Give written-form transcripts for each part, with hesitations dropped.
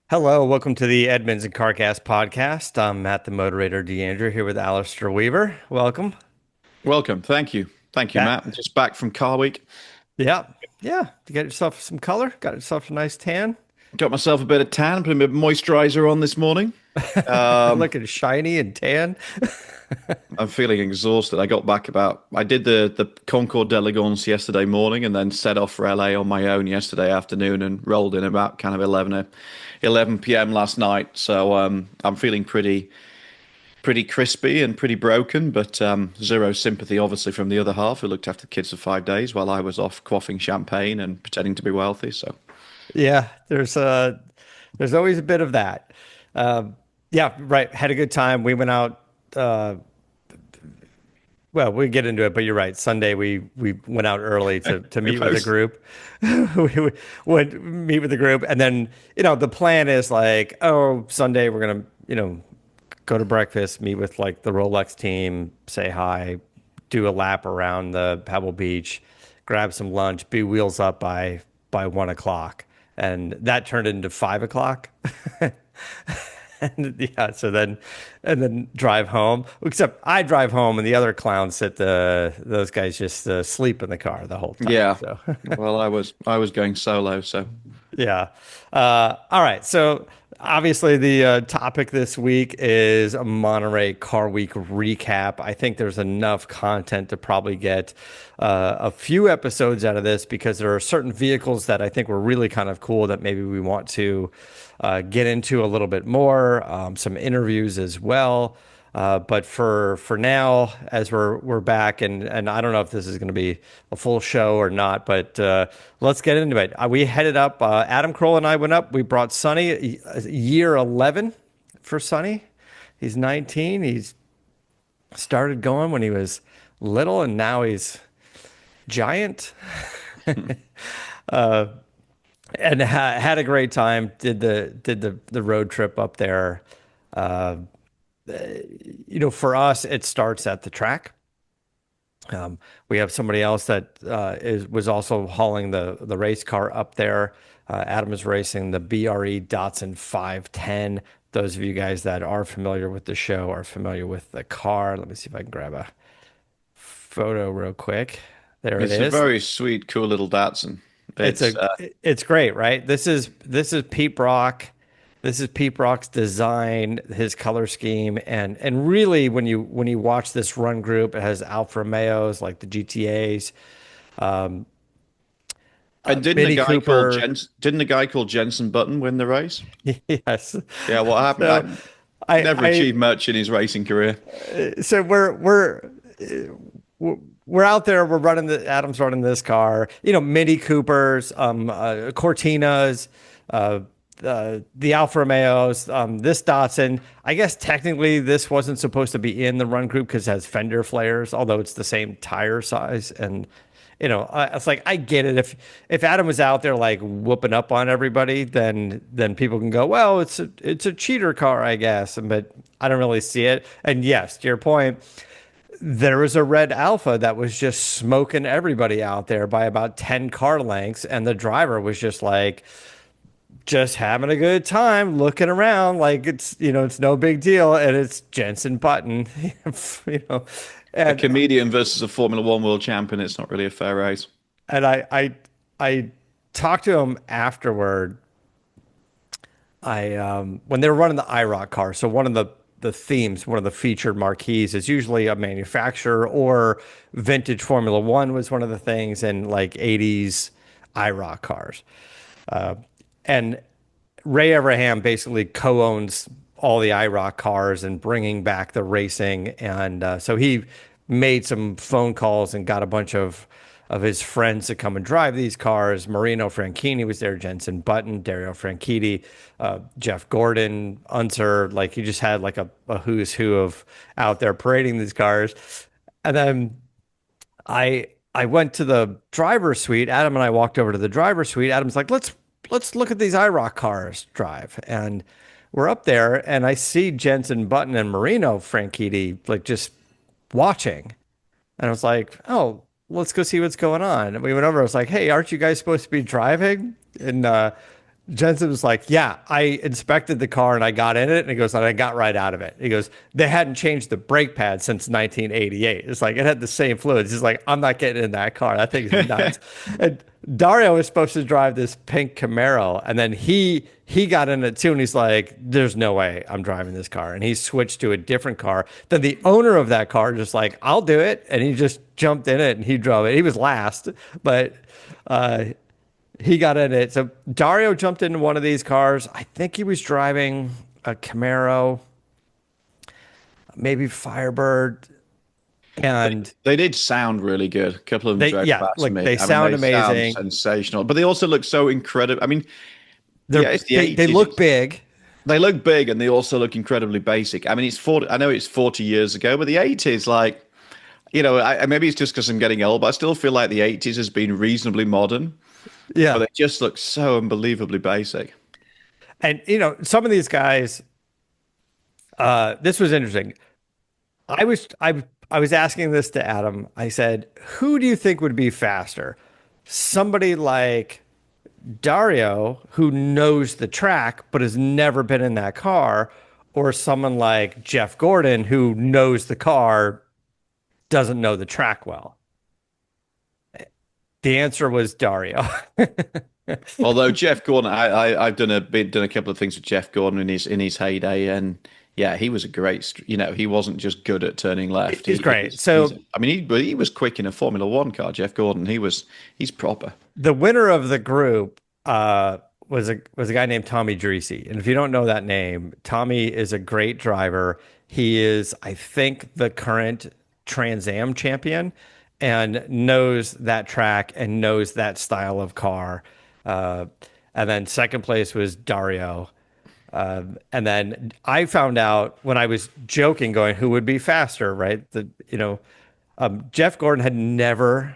Hello, welcome to the Edmunds and CarCast podcast. I'm Matt, the moderator, DeAndre, here with Alistair Weaver. Welcome. Welcome. Thank you. Thank you, That, Matt. I'm just back from Car Week. yeah, yeah. You got yourself some color, got yourself a nice tan, Got myself a bit of tan, put a bit of moisturizer on this morning. Um, looking shiny and tan. I'm feeling exhausted. I did the Concours d'Elegance yesterday morning and then set off for LA on my own yesterday afternoon and rolled in about kind of 11 p.m. last night. So I'm feeling pretty crispy and pretty broken, but zero sympathy, obviously, from the other half who looked after the kids for 5 days while I was off quaffing champagne and pretending to be wealthy. So, Yeah, there's always a bit of that. Yeah, right. Had a good time. We went out. Uh, well, we get into it, but you're right. Sunday we went out early to we meet with a both, group. We went meet with the group, and then the plan is like, oh, Sunday we're gonna go to breakfast, meet with like the Rolex team, say hi, do a lap around the Pebble Beach, grab some lunch, be wheels up by 1 o'clock, and that turned into 5 o'clock. And yeah, and then drive home. Except I drive home, and the other clowns those guys just sleep in the car the whole time. yeah. So Well, I was going solo, so yeah. All right. So obviously the topic this week is a Monterey Car Week recap. I think there's enough content to probably get a few episodes out of this because there are certain vehicles that I think were really kind of cool that maybe we want to get into a little bit more. Some interviews as well. But for now, as we're back, and I don't know if this is going to be a full show or not, but let's get into it. We headed up. Adam Kroll and I went up. We brought Sonny, year 11 for Sonny. He's 19. He's started going when he was little, and now he's giant. And had a great time. Did the road trip up there. Uh, for us, it starts at the track. We have somebody else that was also hauling the race car up there. Adam is racing the BRE Datsun 510. Those of you guys that are familiar with the show are familiar with the car. Let me see if I can grab a photo real quick. There it it's a is. very sweet, cool little Datsun. It's It's a it's great, right? This is Pete Brock. This is Pete Brock's design, his color scheme, and really when you watch this run group, it has Alfa Romeos like the GTAs, um, and Mini Cooper. Didn't a guy called Jenson Button win the race? Yes. Yeah, what happened? So Never I achieved much in his racing career. so we're out there. We're running Adam's running this car. Mini Coopers, Cortinas, uh, the Alfa Romeos, this Datsun. I guess technically this wasn't supposed to be in the run group because it has fender flares, although it's the same tire size. And it's like I get it. If Adam was out there like whooping up on everybody, then people can go, well, it's a cheater car, I guess. But I don't really see it. And yes, to your point, there was a red Alpha that was just smoking everybody out there by about 10 car lengths, and the driver was just having a good time looking around like it's no big deal, and it's Jenson Button. you know A and comedian versus a Formula One world champion. It's not really a fair race. and I talked to him afterward. I When they were running the IROC car, so one of the themes, one of the featured marquees is usually a manufacturer or vintage Formula One was one of the things, and like 80s IROC cars. Uh, and Ray Abraham basically co-owns all the IROC cars and bringing back the racing. And so he made some phone calls and got a bunch of his friends to come and drive these cars. Marino Franchini was there, Jenson Button, Dario Franchitti, Jeff Gordon, Unser. Like he just had like a who's who of out there parading these cars. And then I went to the driver's suite. Adam and I walked over to the driver's suite. Adam's like, let's look at these IROC cars drive. And we're up there and I see Jenson Button and Marino Franchitti like just watching. And I was like, oh, let's go see what's going on. And we went over. I was like, hey, aren't you guys supposed to be driving? And Jensen was like, yeah, I inspected the car and I got in it. And he goes, and I got right out of it. He goes, they hadn't changed the brake pad since 1988. It's like, it had the same fluids. He's like, I'm not getting in that car. That thing's nuts. And Dario was supposed to drive this pink Camaro. And then he got in it too. And he's like, there's no way I'm driving this car. And he switched to a different car. Then the owner of that car just like, I'll do it. And he just jumped in it and he drove it. He was last, but, he got in it. So Dario jumped into one of these cars. I think he was driving a Camaro, maybe Firebird, and They did sound really good. A couple of them they drove yeah, past like me. they I mean, sound they sound amazing. sensational, but they also look so incredible. I mean, They're yeah, it's the they 80s. look big. They look big and they also look incredibly basic. I mean, it's 40, I know it's 40 years ago, but the 80s, like, maybe it's just because I'm getting old, but I still feel like the 80s has been reasonably modern, but Yeah. they just look so unbelievably basic. And some of these guys, this was interesting. I was asking this to Adam. I said, who do you think would be faster? Somebody like Dario, who knows the track but has never been in that car, or someone like Jeff Gordon, who knows the car, doesn't know the track well? The answer was Dario. Although Jeff Gordon, I've done a couple of things with Jeff Gordon in his heyday, and yeah, he was a great. He wasn't just good at turning left. He's great. So I mean, he was quick in a Formula One car. Jeff Gordon, he's proper. the winner of the group was a guy named Tommy Dreese. And if you don't know that name, Tommy is a great driver. He is, I think, the current Trans Am champion and knows that track and knows that style of car. Uh, and then second place was Dario. And then I found out when I was joking, going, who would be faster, right? Jeff Gordon had never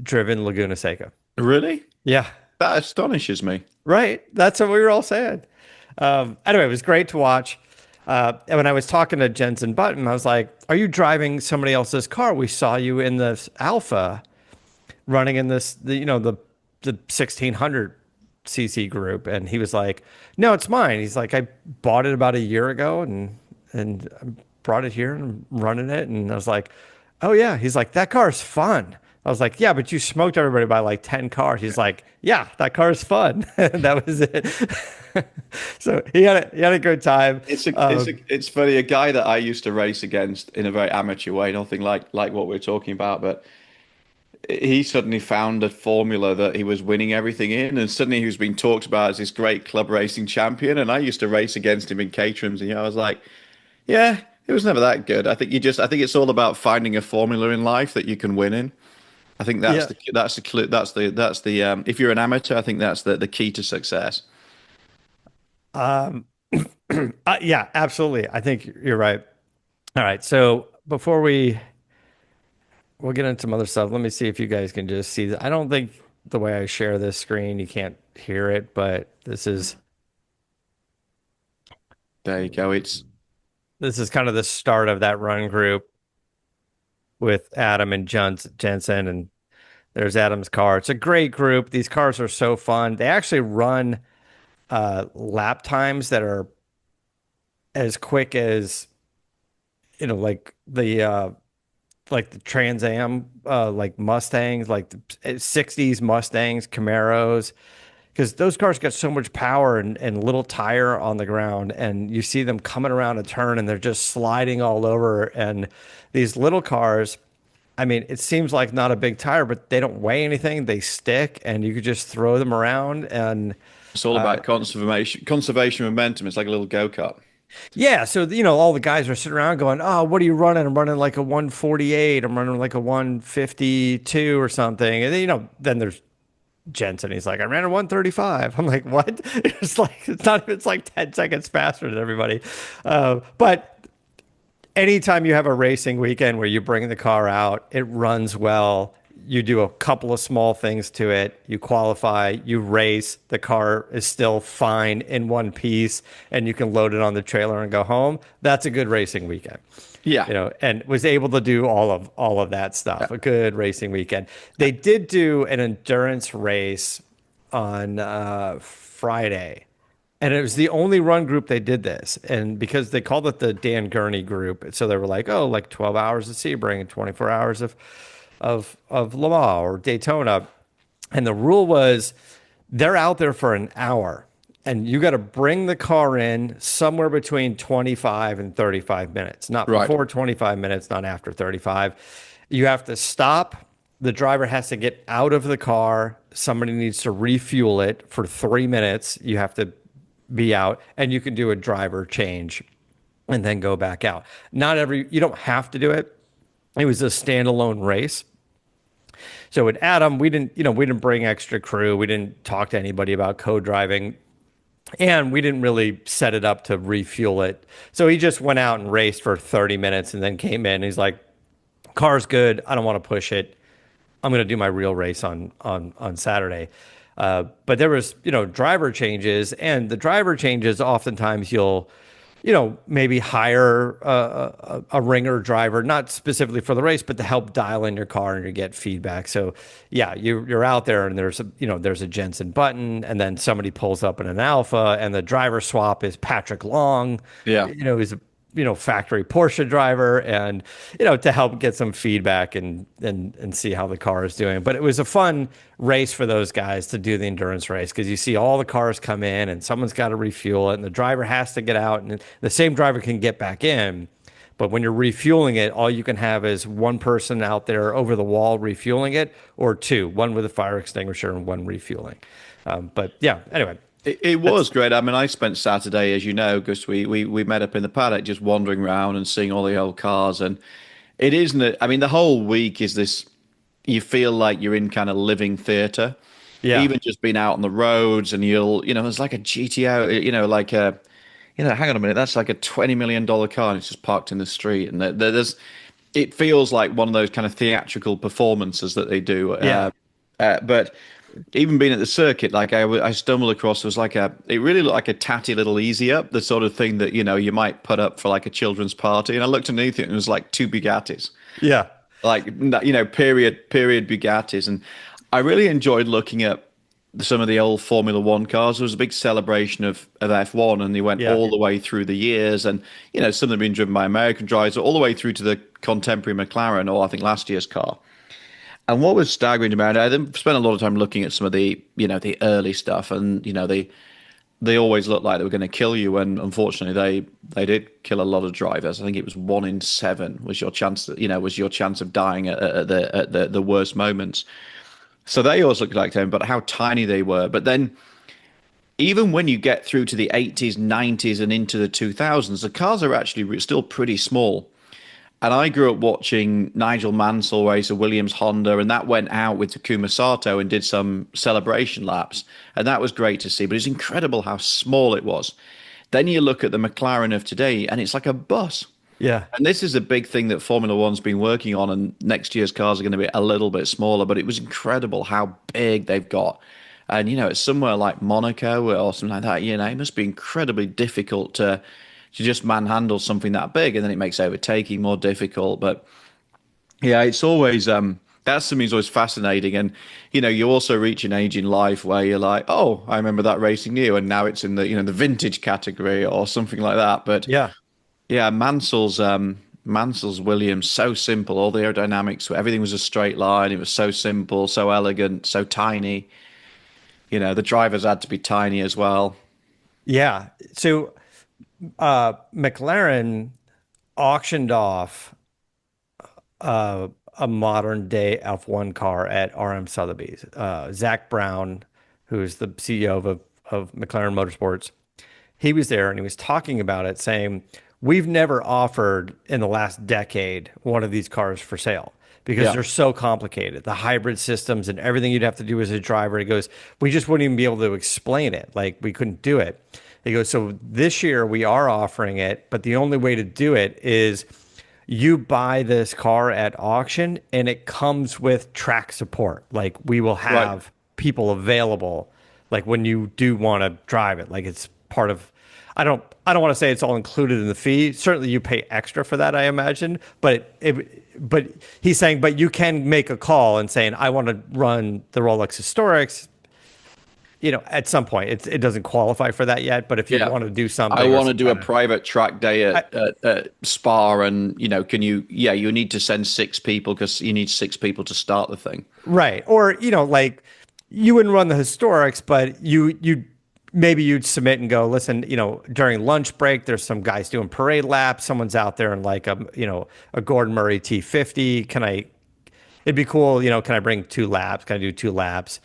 driven Laguna Seca. Really? Yeah, That astonishes me. right. That's what we were all saying. Anyway, it was great to watch. And when I was talking to Jensen Button, I was like, "Are you driving somebody else's car? We saw you in this Alpha, running in the 1600 cc group." And he was like, "No, it's mine." He's like, "I bought it about a year ago and I brought it here and I'm running it." And I was like, "Oh yeah." He's like, "That car is fun." I was like, "Yeah, but you smoked everybody by like 10 cars." He's like, "Yeah, that car is fun." That was it. So he had a good time. It's funny. A guy that I used to race against in a very amateur way, nothing like what we're talking about, but he suddenly found a formula that he was winning everything in, and suddenly he was being talked about as this great club racing champion. And I used to race against him in Caterhams, and I was like, yeah, it was never that good. I think it's all about finding a formula in life that you can win in. I think Yeah. that's the clue. That's the if you're an amateur, I think that's the key to success. Um, yeah, absolutely. I think you're right. All right. So before we'll get into some other stuff, let me see if you guys can just see that. I don't think the way I share this screen, you can't hear it, but There you go. It's this is kind of the start of that run group with Adam and Jensen, and there's Adam's car. It's a great group. These cars are so fun. They actually run lap times that are as quick as like the Trans Am, like Mustangs, like the 60s Mustangs, Camaros, because those cars got so much power and little tire on the ground, and you see them coming around a turn and they're just sliding all over. And these little cars, I mean, it seems like not a big tire, but they don't weigh anything. They stick, and you could just throw them around. And it's all about conservation momentum. It's like a little go-kart. yeah, so all the guys are sitting around going, "Oh, what are you running?" I'm running like a 148. I'm running like a 152 or something. And then, then there's Jensen. He's like, "I ran a 135." I'm like, "What?" It's like 10 seconds faster than everybody. But anytime you have a racing weekend where you bring the car out, it runs well. You do a couple of small things to it. You qualify, you race. The car is still fine in one piece, and you can load it on the trailer and go home. That's a good racing weekend. Yeah. And was able to do all of that stuff. A good racing weekend. They did do an endurance race on Friday. And it was the only run group they did this. And because they called it the Dan Gurney group, so they were like, oh, like 12 hours of Sebring and 24 hours of Le Mans or Daytona. And the rule was they're out there for an hour and you got to bring the car in somewhere between 25 and 35 minutes, not Right. before 25 minutes, not after 35. You have to stop. The driver has to get out of the car. Somebody needs to refuel it for 3 minutes. You have to be out and you can do a driver change and then go back out. You don't have to do it. It was a standalone race. So with Adam, we didn't bring extra crew. We didn't talk to anybody about co-driving. And we didn't really set it up to refuel it. So he just went out and raced for 30 minutes and then came in. He's like, car's good. I don't want to push it. I'm going to do my real race on Saturday. But there was, driver changes, and the driver changes, oftentimes you'll, maybe hire a ringer driver, not specifically for the race, but to help dial in your car and you get feedback. So yeah, you're out there and there's a Jensen Button, and then somebody pulls up in an Alpha, and the driver swap is Patrick Long. Yeah. Who's a factory Porsche driver, and to help get some feedback and see how the car is doing. But it was a fun race for those guys to do the endurance race, because you see all the cars come in and someone's got to refuel it and the driver has to get out and the same driver can get back in. But when you're refueling it, all you can have is one person out there over the wall refueling it, or two, one with a fire extinguisher and one refueling. But yeah, anyway. It was great. I mean, I spent Saturday, as you know, because we met up in the paddock, just wandering around and seeing all the old cars. And it isn't. I mean, the whole week is this. You feel like you're in kind of living theatre. Yeah. Even just being out on the roads, and there's like a GTO, like a, hang on a minute, that's like a $20 million car, and it's just parked in the street, and there's. It feels like one of those kind of theatrical performances that they do. Yeah. But even being at the circuit, like I stumbled across, it really looked like a tatty little easy up, the sort of thing that, you might put up for like a children's party. And I looked underneath it and it was like two Bugattis, Yeah. like, period Bugattis. And I really enjoyed looking at some of the old Formula One cars. There was a big celebration of F1, and they went Yeah. all the way through the years. And, some of them have been driven by American drivers, all the way through to the contemporary McLaren, or I think last year's car. And what was staggering to me, I spent a lot of time looking at some of the, the early stuff, and they always looked like they were going to kill you, and unfortunately, they did kill a lot of drivers. I think it was 1 in 7 was your chance, of dying at the worst moments. So they always looked like them, but how tiny they were. But then, even when you get through to the 80s, 90s, and into the 2000s, the cars are actually still pretty small. And I grew up watching Nigel Mansell race a Williams Honda, and that went out with Takuma Sato and did some celebration laps. And that was great to see, but it's incredible how small it was. Then you look at the McLaren of today, and it's like a bus. Yeah. And this is a big thing that Formula One's been working on, and next year's cars are going to be a little bit smaller, but it was incredible how big they've got. And, it's somewhere like Monaco or something like that, it must be incredibly difficult to just manhandle something that big, and then it makes overtaking more difficult. But yeah, it's always that's something that's always fascinating. And you also reach an age in life where you're like, oh, I remember that racing you, and now it's in the the vintage category or something like that. But yeah, Mansell's Williams, so simple, all the aerodynamics, everything was a straight line. It was so simple, so elegant, so tiny. The drivers had to be tiny as well. Yeah. So McLaren auctioned off a modern day F1 car at RM Sotheby's. Zach Brown, who's the CEO of McLaren Motorsports, he was there and he was talking about it, saying, we've never offered in the last decade one of these cars for sale because they're so complicated. The hybrid systems and everything you'd have to do as a driver. He goes, we just wouldn't even be able to explain it. Like, we couldn't do it. He goes, so this year we are offering it, but the only way to do it is you buy this car at auction and it comes with track support. Like, we will have people available, like when you do want to drive it. Like, it's part of, I don't want to say it's all included in the fee. Certainly you pay extra for that, I imagine. But he's saying, but you can make a call and saying, I want to run the Rolex Historics. at some point it doesn't qualify for that yet. But if you Yeah. want to do I something or want to some do a kind of, private track day I, at Spa, and can you? Yeah, you need to send 6 people because you need 6 people to start the thing. right. Or, like you wouldn't run the historics, but you maybe you'd submit and go, listen, during lunch break, there's some guys doing parade laps. Someone's out there in like a Gordon Murray T50. It'd be cool, can I bring 2 laps? Can I do 2 laps?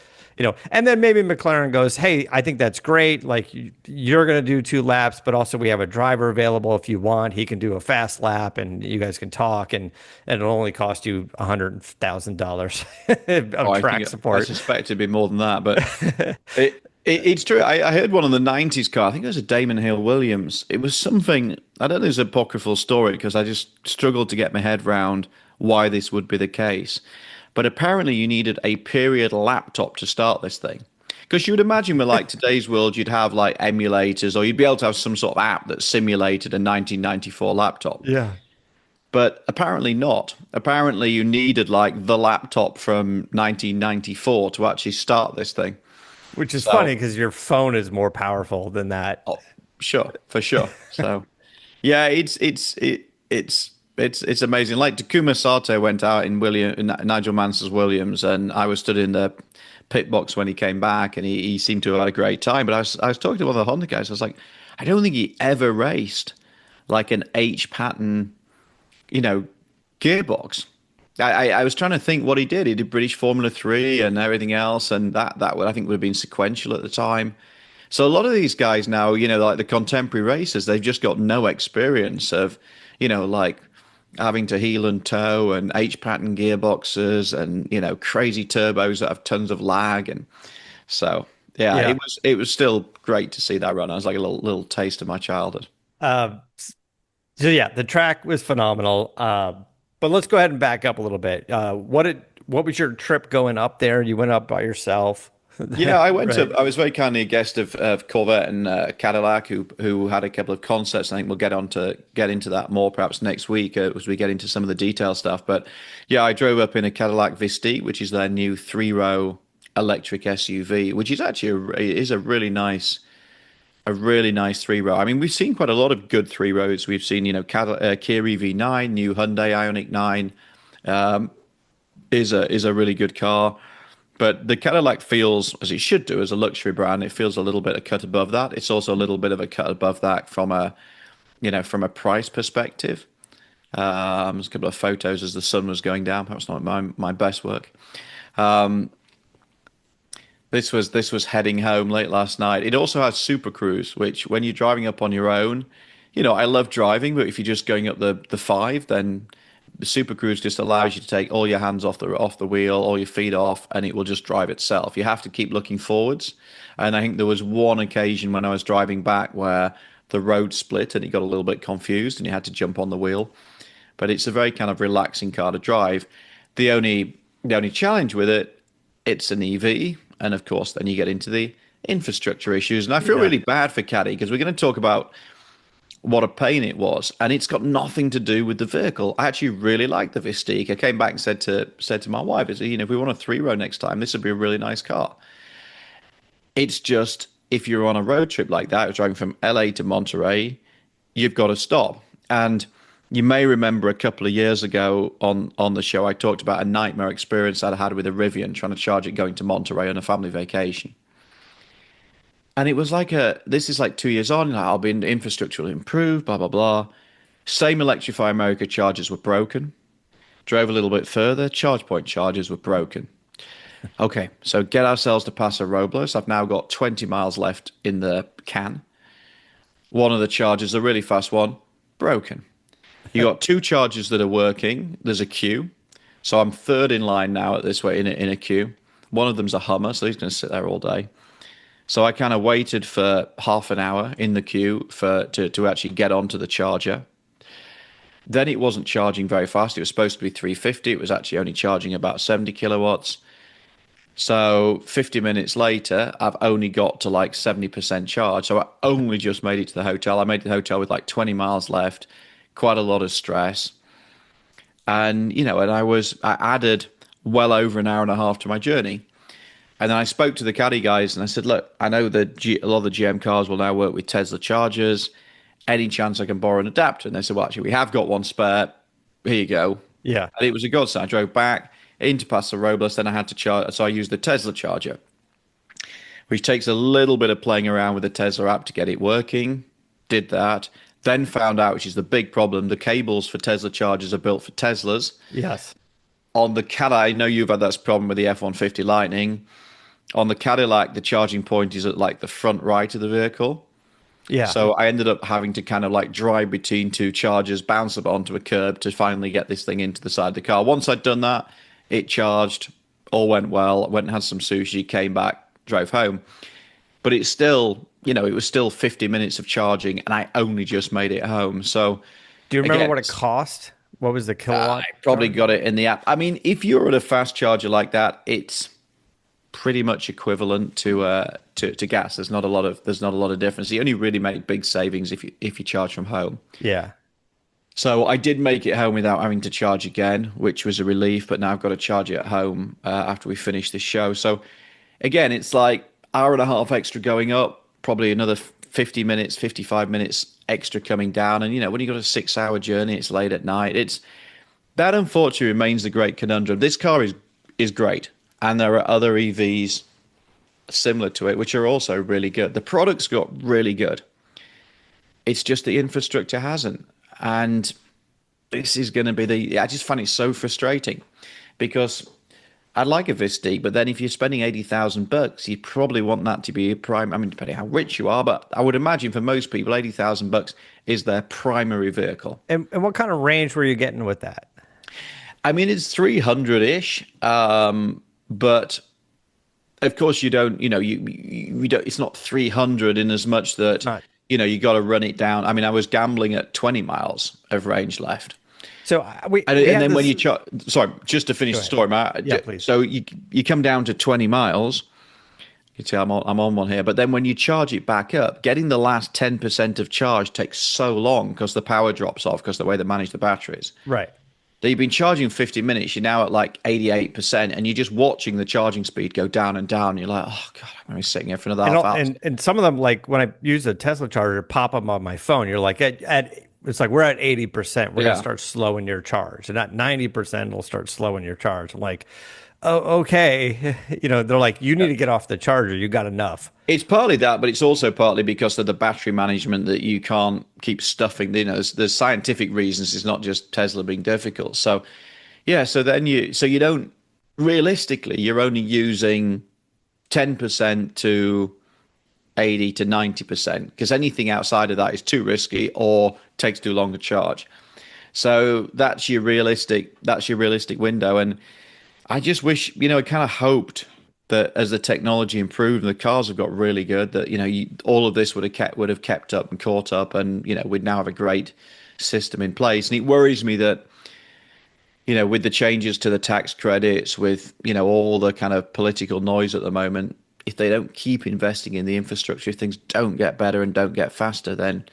And then maybe McLaren goes, hey, I think that's great. Like you're going to do 2 laps, but also we have a driver available if you want. He can do a fast lap and you guys can talk and it'll only cost you $100,000 Oh, of track I support. suspect it'd be more than that, but it's true. I heard one of the '90s car. I think it was a Damon Hill Williams. It was something. I don't know. It's an apocryphal story because I just struggled to get my head round why this would be the case. But apparently, you needed a period laptop to start this thing. Because you would imagine with like today's world, you'd have like emulators, or you'd be able to have some sort of app that simulated a 1994 laptop. Yeah. But apparently not. Apparently, you needed like the laptop from 1994 to actually start this thing. Which is So, funny because your phone is more powerful than that. oh, sure, for sure. So, yeah, it's amazing. Like Takuma Sato went out in Nigel Mansell's Williams, and I was stood in the pit box when he came back, and he seemed to have had a great time. But I was talking to one of the Honda guys. I was like, I don't think he ever raced like an H pattern, you know, gearbox. I was trying to think what he did. He did British Formula 3 and everything else, and that would I think would have been sequential at the time. So a lot of these guys now, like the contemporary racers, they've just got no experience of, like having to heel and toe and H pattern gearboxes and crazy turbos that have tons of lag, and so yeah, Yeah. it was still great to see that run. I was like a little taste of my childhood. Uh, so yeah, the track was phenomenal. But let's go ahead and back up a little bit. What was your trip going up there? You went up by yourself, Yeah, I went right? to. I was very kindly a guest of Corvette and Cadillac, who had a couple of concepts. I think we'll get into that more perhaps next week as we get into some of the detail stuff. But yeah, I drove up in a Cadillac Vistiq, which is their new 3-row electric SUV, which is actually it is a really nice 3-row. I mean, we've seen quite a lot of good 3-rows. We've seen Kia EV9, new Hyundai Ioniq 9 is a really good car. But the Cadillac feels, as it should do, as a luxury brand, it feels a little bit a cut above that. It's also a little bit of a cut above that from a price perspective. There's a couple of photos as the sun was going down. Perhaps not my best work. This was heading home late last night. It also has Super Cruise, which when you're driving up on your own, I love driving, but if you're just going up the five, then the Super Cruise just allows you to take all your hands off the wheel, all your feet off, and it will just drive itself. You have to keep looking forwards. And I think there was one occasion when I was driving back where the road split and it got a little bit confused and you had to jump on the wheel. But it's a very kind of relaxing car to drive. The only challenge with it, it's an EV, and of course then you get into the infrastructure issues. And I feel Yeah. really bad for Caddy because we're going to talk about what a pain it was, and it's got nothing to do with the vehicle. I actually really like the Vistiq. I came back and said to my wife, if we want a 3-row next time, this would be a really nice car. It's just if you're on a road trip like that, driving from LA to Monterey, you've got to stop. And you may remember a couple of years ago on the show, I talked about a nightmare experience that I had with a Rivian trying to charge it going to Monterey on a family vacation. And it was this is like 2 years on, like, I'll be in infrastructure will improve, blah, blah, blah. Same Electrify America chargers were broken. Drove a little bit further, charge point chargers were broken. Okay, so get ourselves to Paso Robles. I've now got 20 miles left in the can. One of the chargers, a really fast one, broken. You got 2 chargers that are working. There's a queue. So I'm third in line now at this way in a queue. One of them's a Hummer, so he's going to sit there all day. So I kind of waited for half an hour in the queue to actually get onto the charger. Then it wasn't charging very fast. It was supposed to be 350. It was actually only charging about 70 kilowatts. So 50 minutes later, I've only got to like 70% charge. So I only just made it to the hotel. I made the hotel with like 20 miles left, quite a lot of stress. And I added well over an hour and a half to my journey. And then I spoke to the Caddy guys and I said, look, I know that a lot of the GM cars will now work with Tesla chargers. Any chance I can borrow an adapter? And they said, well, actually, we have got one spare. Here you go. Yeah. And it was a godsend. I drove back into Paso Robles, then I had to charge. So I used the Tesla charger, which takes a little bit of playing around with the Tesla app to get it working. Did that. Then found out, which is the big problem, the cables for Tesla chargers are built for Teslas. Yes. On the Cadillac, I know you've had that problem with the F-150 Lightning. On the Cadillac, the charging point is at like the front right of the vehicle. Yeah. So I ended up having to kind of like drive between two chargers, bounce up onto a curb to finally get this thing into the side of the car. Once I'd done that, it charged, all went well. Went and had some sushi, came back, drove home. But it's still, it was still 50 minutes of charging, and I only just made it home. So Do you remember again, what it cost? What was the I kilowatt? probably got it in the app. I mean, if you're at a fast charger like that, it's pretty much equivalent to gas. There's not a lot of difference. You only really make big savings if you charge from home. Yeah. So I did make it home without having to charge again, which was a relief. But now I've got to charge it at home after we finish this show. So again, it's like hour and a half extra going up, probably another 50 minutes, 55 minutes extra coming down. And when you got a 6-hour journey, it's late at night. That unfortunately remains the great conundrum. This car is great, and there are other EVs similar to it which are also really good. The product's got really good. It's just the infrastructure hasn't. And this is going to be I just find it so frustrating because I'd like a Vistiq, but then if you're spending $80,000, you probably want that to be a prime. I mean, depending how rich you are, but I would imagine for most people, $80,000 is their primary vehicle. And what kind of range were you getting with that? I mean, it's 300-ish, but of course you don't. You don't. It's not 300 in as much that Not. You got to run it down. I mean, I was gambling at 20 miles of range left. So And then when you sorry, just to finish the story, Matt. Yeah, please. So you come down to 20 miles. You see, I'm on one here. But then when you charge it back up, getting the last 10% of charge takes so long because the power drops off because the way they manage the batteries. Right. That you've been charging 50 minutes, you're now at like 88%, and you're just watching the charging speed go down and down. You're like, oh God, I'm going to be sitting here for another half hour. And some of them, like when I use a Tesla charger, pop up on my phone. You're like, it's like we're at 80%. We're Yeah. gonna start slowing your charge, and at 90%, we'll start slowing your charge. I'm like, oh, okay. They're like, you need to get off the charger. You got enough. It's partly that, but it's also partly because of the battery management that you can't keep stuffing. There's scientific reasons. It's not just Tesla being difficult. So, yeah. So you don't realistically, you're only using 10% to 80 to 90% because anything outside of that is too risky or takes too long to charge. So that's your realistic window. And I just wish, I kind of hoped that as the technology improved and the cars have got really good, that all of this would have kept up and caught up, and we'd now have a great system in place. And it worries me that with the changes to the tax credits, with all the kind of political noise at the moment, if they don't keep investing in the infrastructure, if things don't get better and don't get faster, then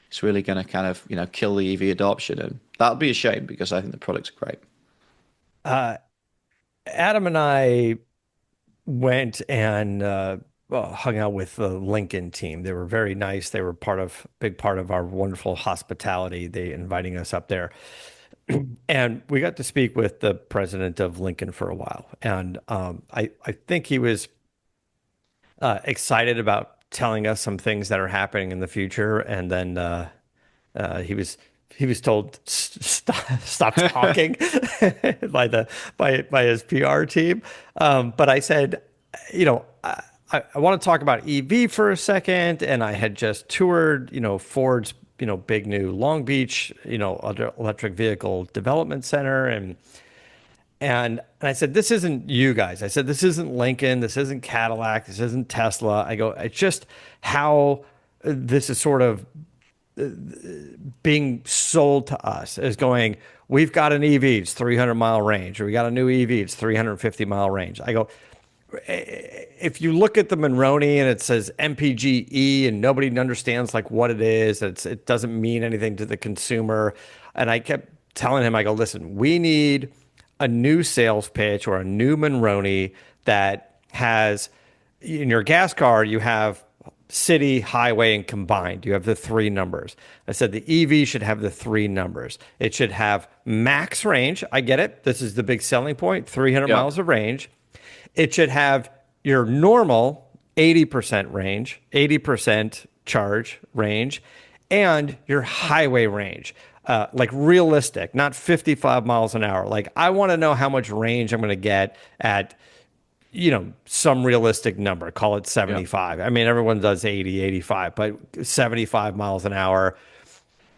it's really going to kind of kill the EV adoption, and that'll be a shame because I think the product's great. Adam and I went and hung out with the Lincoln team. They were very nice. They were big part of our wonderful hospitality. They inviting us up there. And we got to speak with the president of Lincoln for a while. And I think he was excited about telling us some things that are happening in the future. And then he was told stop talking by his PR team. But I said, I want to talk about EV for a second. And I had just toured, Ford's, big new Long Beach, electric vehicle development center. And I said, this isn't you guys. I said, this isn't Lincoln. This isn't Cadillac. This isn't Tesla. I go, it's just how this is sort of being sold to us as going, we've got an EV, it's 300-mile range, or we got a new EV, it's 350-mile range. I go, if you look at the Monroney and it says MPGE and nobody understands like what it is, it doesn't mean anything to the consumer. And I kept telling him, I go, listen, we need a new sales pitch or a new Monroney that has, in your gas car, you have city, highway, and combined. You have the three numbers. I said the EV should have the three numbers. It should have max range. I get it. This is the big selling point, 300 Yeah. miles of range. It should have your normal 80% range, 80% charge range, and your highway range. Like realistic, not 55 miles an hour. Like I want to know how much range I'm going to get at, some realistic number, call it Yeah. 75. I mean, everyone does 80, 85, but 75 miles an hour,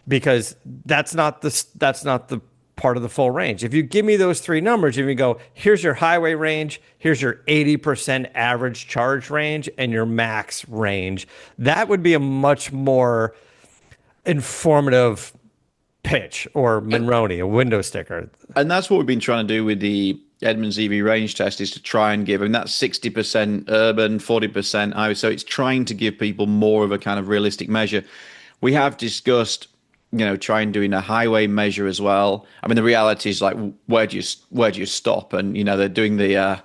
because that's not the part of the full range. If you give me those three numbers, if you go, here's your highway range, here's your 80% average charge range, and your max range, that would be a much more informative pitch, or Monroney, a window sticker. And that's what we've been trying to do with the Edmunds EV range test is to try and give, and that's 60% urban, 40% highway. So it's trying to give people more of a kind of realistic measure. We have discussed, trying doing a highway measure as well. I mean, the reality is like, where do you stop? And, they're doing the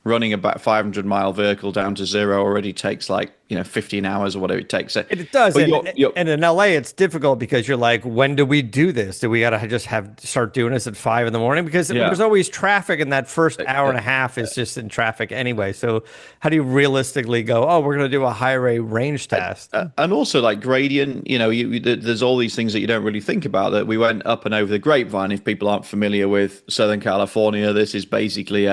running about 500-mile vehicle down to zero already takes like, 15 hours or whatever it takes. It does. But And in LA, it's difficult because you're like, when do we do this? Do we got to just start doing this at 5 in the morning? Because Yeah. there's always traffic, and that first hour and a half is just in traffic anyway. So how do you realistically go, oh, we're going to do a highway range test? And also like gradient, there's all these things that you don't really think about. That we went up and over the Grapevine. If people aren't familiar with Southern California, this is basically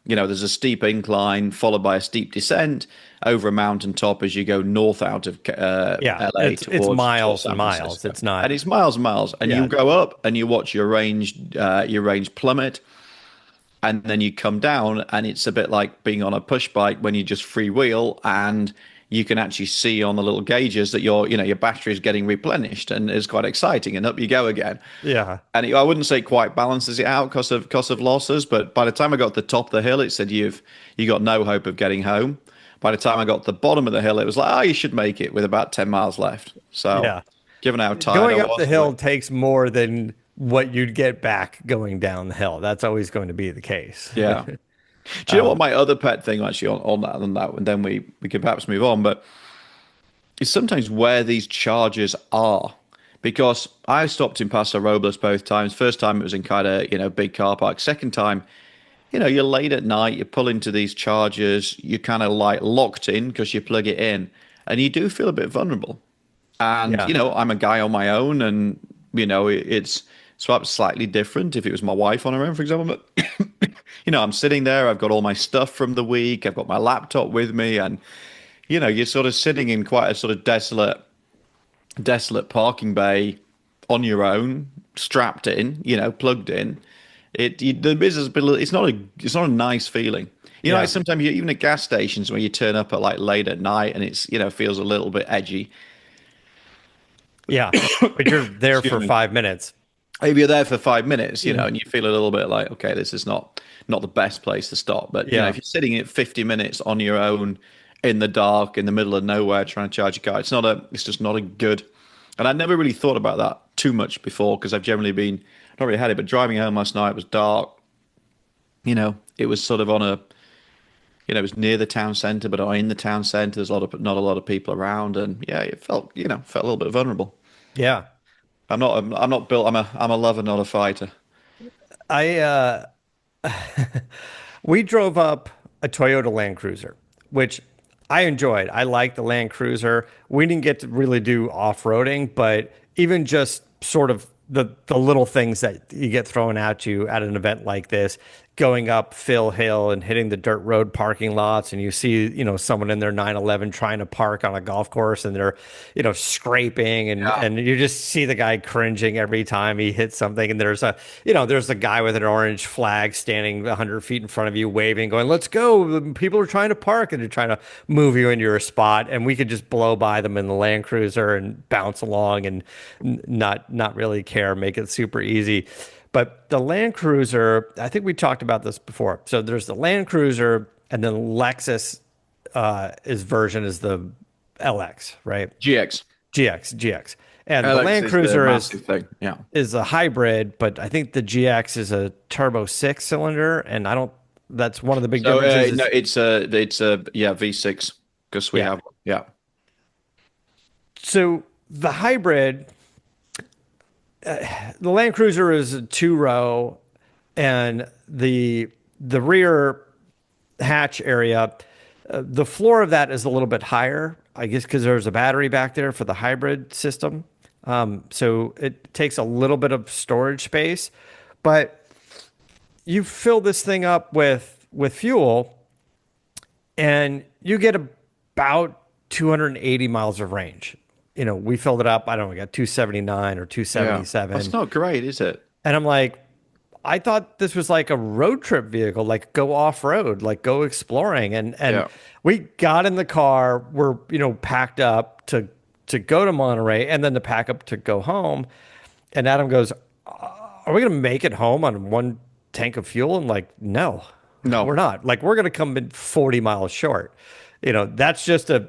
there's a steep incline followed by a steep descent over a mountaintop as you go north out of LA it's miles and miles. It's not, and it's miles and miles. And Yeah. you go up and you watch your range plummet, and then you come down, and it's a bit like being on a push bike when you just freewheel, and you can actually see on the little gauges that your battery is getting replenished, and it's quite exciting. And up you go again. yeah. And I wouldn't say it quite balances it out because of losses, but by the time I got to the top of the hill, it said you got no hope of getting home. By the time I got to the bottom of the hill, it was like, oh, you should make it with about 10 miles left. So, Yeah. given how tired Going I up was, the hill takes more than what you'd get back going down the hill. That's always going to be the case. yeah. Do you know what my other pet thing actually on that, and then we could perhaps move on, but it's sometimes where these chargers are. Because I stopped in Paso Robles both times. First time it was in kind of, big car park. Second time, you're late at night, you pull into these chargers, you're kind of like locked in because you plug it in, and you do feel a bit vulnerable. And, Yeah. I'm a guy on my own, and, it's perhaps slightly different if it was my wife on her own, for example. But, I'm sitting there, I've got all my stuff from the week, I've got my laptop with me, and, you're sort of sitting in quite a sort of desolate parking bay on your own, strapped in, plugged in. The business, it's not a nice feeling. Yeah. Like sometimes even at gas stations when you turn up at like late at night and it's feels a little bit edgy. Yeah. But you're there for me. 5 minutes. If you're there for 5 minutes, and you feel a little bit like, okay, this is not the best place to stop. But Yeah. if you're sitting at 50 minutes on your own in the dark, in the middle of nowhere, trying to charge your car, it's just not a good. And I never really thought about that too much before because I've generally been not really had it. But driving home last night was dark. It was sort of on a. It was near the town centre, but not in the town centre. There's not a lot of people around, and yeah, it felt a little bit vulnerable. Yeah. I'm not built. I'm a lover, not a fighter. I we drove up a Toyota Land Cruiser, which I enjoyed. I liked the Land Cruiser. We didn't get to really do off-roading, but even just sort of the little things that you get thrown at you at an event like this, going up Phil Hill and hitting the dirt road parking lots, and you see, someone in their 911 trying to park on a golf course, and they're, scraping, and you just see the guy cringing every time he hits something. And there's a guy with an orange flag standing 100 feet in front of you, waving, going, "Let's go!" People are trying to park, and they're trying to move you into your spot, and we could just blow by them in the Land Cruiser and bounce along and not really care, make it super easy. But the Land Cruiser, I think we talked about this before. So there's the Land Cruiser, and then Lexus, his version is the LX, right? GX. GX. And the LX Land is the Cruiser massive thing. Yeah. is a hybrid, but I think the GX is a turbo 6 cylinder, and That's one of the big So differences. no, Is it's a yeah V6 because we yeah. have yeah So the hybrid, the Land Cruiser is a two row, and the rear hatch area, the floor of that is a little bit higher, I guess, because there's a battery back there for the hybrid system. So it takes a little bit of storage space, but you fill this thing up with fuel, and you get about 280 miles of range. We filled it up. I don't know, we got 279 or yeah. That's 277. not great, is it? And I'm like, I thought this was like a road trip vehicle, like go off road, like go exploring. And Yeah. we got in the car, we're, packed up to go to Monterey and then to pack up to go home. And Adam goes, are we going to make it home on one tank of fuel? And like, no, we're No. not. Like, we're going to come in 40 miles short. That's just a,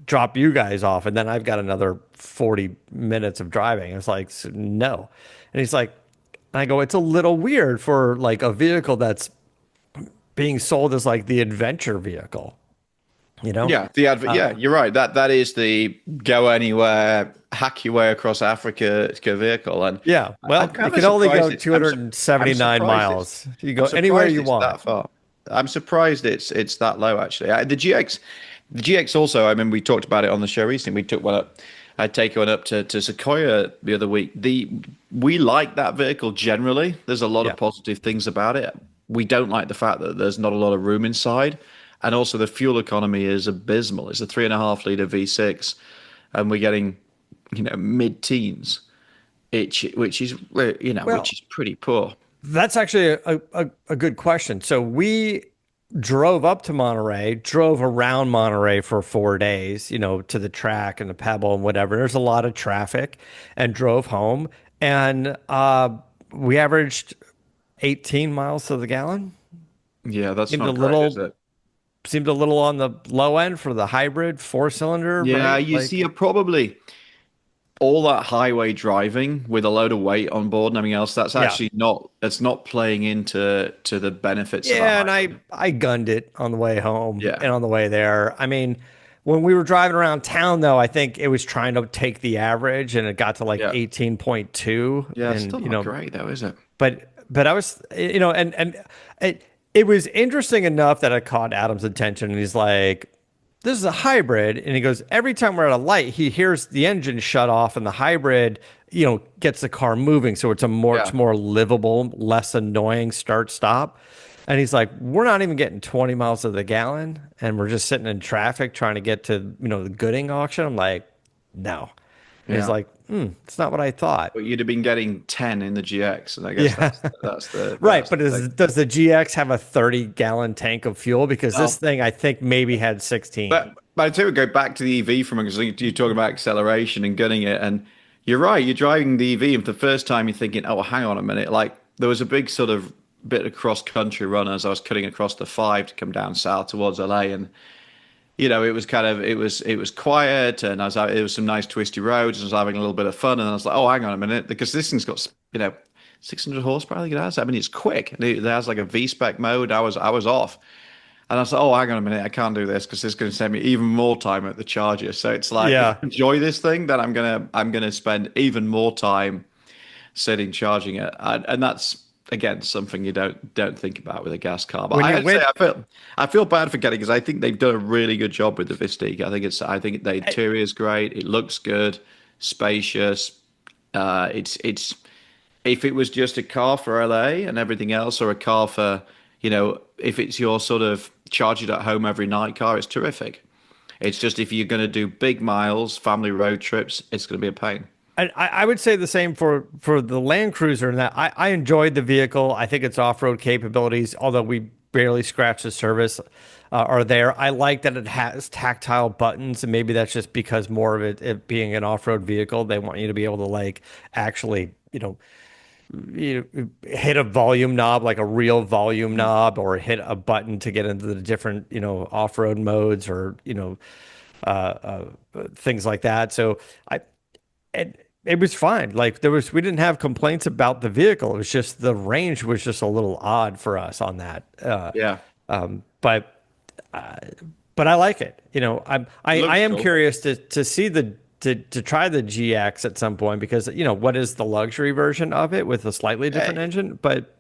drop you guys off. And then I've got another 40 minutes of driving. It's like, no. And he's like, I go, it's a little weird for like a vehicle that's being sold as like the adventure vehicle, you know? Yeah, yeah, you're right. That is the go anywhere, hack your way across Africa vehicle, and Yeah. I'm Well, you kind of can only go surprised it's. I'm 279 surprised it's. miles. You I'm go anywhere surprised you it's want. that far. I'm surprised it's that low actually. The GX also. I mean, we talked about it on the show recently. We took one up. I'd take one up to Sequoia the other week. We like that vehicle generally. There's a lot Yeah. of positive things about it. We don't like the fact that there's not a lot of room inside, and also the fuel economy is abysmal. It's a 3.5 liter V6, and we're getting, mid-teens, which is Well, which is pretty poor. that's actually a good question. So we drove up to Monterey, drove around Monterey for 4 days, to the track and the Pebble and whatever. There's a lot of traffic, and drove home. And we averaged 18 miles to the gallon. Yeah, that's Seemed a not great, is little it? seemed a little on the low end for the hybrid four cylinder, Yeah, right? you see, Like, you're probably all that highway driving with a load of weight on board and everything else. That's yeah. actually not. That's not playing into the benefits of a Yeah, and hybrid. I gunned it on the way home Yeah, and on the way there. I mean, when we were driving around town though, I think it was trying to take the average and it got to like yeah, 18.2. yeah. It's And still not great though, is it? but I was, and it was interesting enough that it caught Adam's attention, and he's like, this is a hybrid. And he goes, every time we're at a light, he hears the engine shut off, and the hybrid, gets the car moving. So it's Yeah. more livable, less annoying start stop. And he's like, we're not even getting 20 miles to the gallon, and we're just sitting in traffic trying to get to, the Gooding auction. I'm like, no. And he's Yeah. like, it's not what I thought. But you'd have been getting 10 in the GX, and I guess Yeah. Right, that's but the thing. does the GX have a 30-gallon tank of fuel? Because this No. thing, I think, maybe had 16. But I too would go back to the EV from because you're talking about acceleration and gunning it, and you're right. You're driving the EV, and for the first time, you're thinking, "Oh, hang on a minute!" Like there was a big sort of bit of cross country run as I was cutting across the five to come down south towards LA, and it was kind of it was quiet, and it was some nice twisty roads, and I was having a little bit of fun, and I was like, "Oh, hang on a minute," because this thing's got 600 horsepower. I think it has. I mean, it's quick, and it has like a V-spec mode. I was off. And I was like, oh, hang on a minute, I can't do this because this is going to send me even more time at the charger. So it's like, if I Yeah. enjoy this thing, then I'm gonna spend even more time sitting charging it, and that's again something you don't think about with a gas car. But When you I'd say went, I feel bad for getting because I think they've done a really good job with the Vistiq. I think the I- interior is great. It looks good, spacious. It's if it was just a car for LA and everything else, or a car for, if it's your sort of charge it at home every night car, it's terrific. It's just if you're going to do big miles, family road trips, it's going to be a pain. I would say the same for the Land Cruiser, in that I enjoyed the vehicle. I think its off-road capabilities, although we barely scratched the surface, are there. I like that it has tactile buttons, and maybe that's just because more of it being an off-road vehicle, they want you to be able to like actually, hit a volume knob, like a real volume knob, or hit a button to get into the different, off-road modes, or, things like that. So I, and it was fine. Like we didn't have complaints about the vehicle. It was just the range was just a little odd for us on that. Yeah, But but I like it. You know, it I looks am cool. curious to see to try the GX at some point because you know what is the luxury version of it with a slightly different engine, but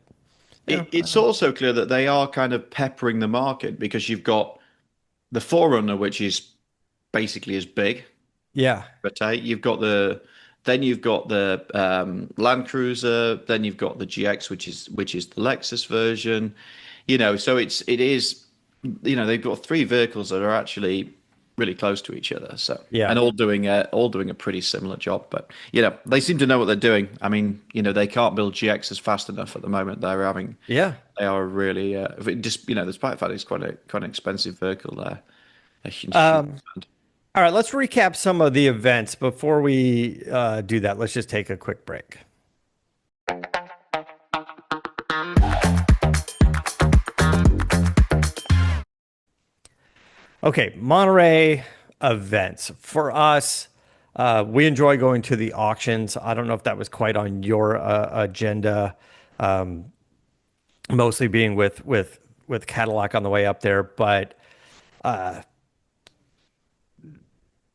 you know, It's also clear that they are kind of peppering the market because you've got the Forerunner, which is basically as big, yeah, but you've got then you've got the Land Cruiser, then you've got the GX, which is the Lexus version. So it is, they've got three vehicles that are actually really close to each other. So yeah, and all doing a pretty similar job, but they seem to know what they're doing. I mean, they can't build GXs fast enough at the moment. yeah. They are really just despite the fact it's quite an expensive vehicle, they're huge. Um, all right, let's recap some of the events before we do that. Let's just take a quick break. Okay, Monterey events. For us, we enjoy going to the auctions. I don't know if that was quite on your agenda, mostly being with Cadillac on the way up there, but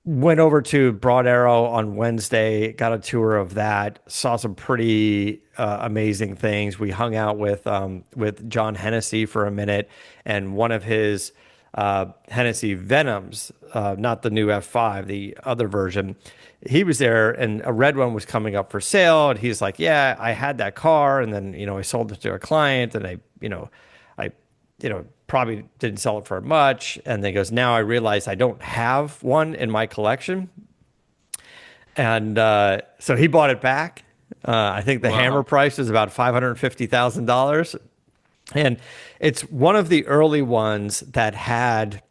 went over to Broad Arrow on Wednesday, got a tour of that, saw some pretty amazing things. We hung out with John Hennessy for a minute, and one of his Hennessy Venoms, not the new F5, the other version. He was there, and a red one was coming up for sale, and he's like, "Yeah, I had that car, and then I sold it to a client, and I probably didn't sell it for much." And then he goes, now I realize I don't have one in my collection. And so he bought it back. I think the hammer Wow. price is about $550,000. And it's one of the early ones that had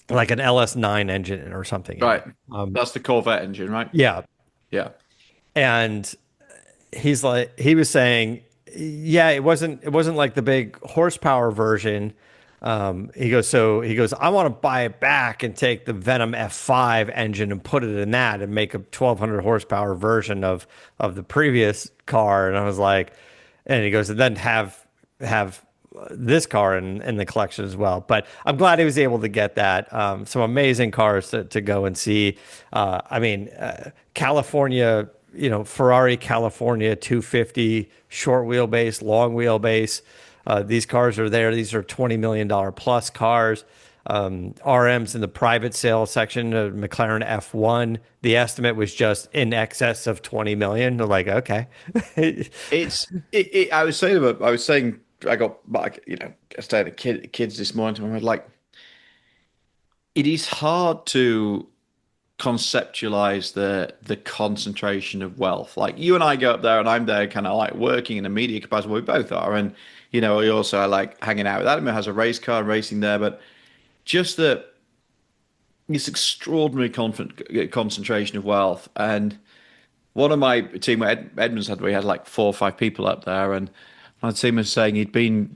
like an LS9 engine or something in Right. it. That's the Corvette engine, right? Yeah. Yeah. And he was saying, yeah, it wasn't like the big horsepower version. He goes, I want to buy it back and take the Venom F5 engine and put it in that and make a 1200 horsepower version of the previous car. And I was like, and he goes, and then have this car in the collection as well. But I'm glad he was able to get that. Some amazing cars to go and see. California, Ferrari California 250, short wheelbase, long wheelbase. These cars are there. These are $20 million plus cars. RMs in the private sale section of McLaren F1. The estimate was just in excess of 20 million. They're like, okay. I was saying I got back, I stayed at kids this morning and I was like, it is hard to conceptualize the concentration of wealth. Like you and I go up there and I'm there kind of like working in a media capacity. We both are. And, we also are like hanging out with Adam who has a race car and racing there. But just this extraordinary concentration of wealth. And one of my team, Edmunds had, we had like 4 or 5 people up there. And my team was saying he'd been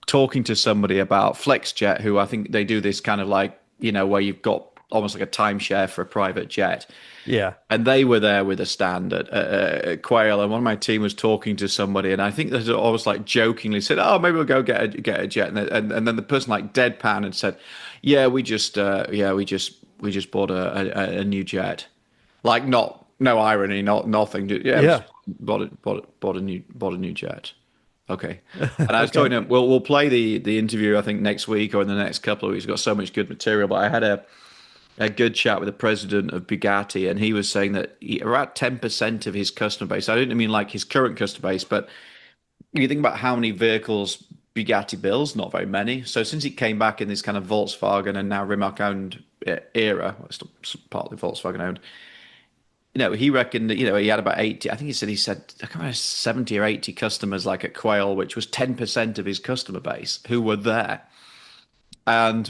talking to somebody about FlexJet, who I think they do this kind of like, where you've got almost like a timeshare for a private jet. Yeah. And they were there with a stand at Quail, and one of my team was talking to somebody, and I think they always like jokingly said, "Oh, maybe we'll go get a jet," and then the person like deadpan and said, "Yeah, we just bought a new jet," like not no irony, not nothing. Yeah, we Yeah. just bought a new jet. Okay. And I was Okay. telling him, we'll play the interview, I think, next week or in the next couple of weeks. We've got so much good material. But I had a good chat with the president of Bugatti, and he was saying that around 10% of his customer base, I didn't mean like his current customer base, but you think about how many vehicles Bugatti builds, not very many. So since he came back in this kind of Volkswagen and now Rimac owned era, well, it's still partly Volkswagen owned, he reckoned that, he had about 80, I think he said, I can't remember, 70 or 80 customers like at Quail, which was 10% of his customer base who were there. And,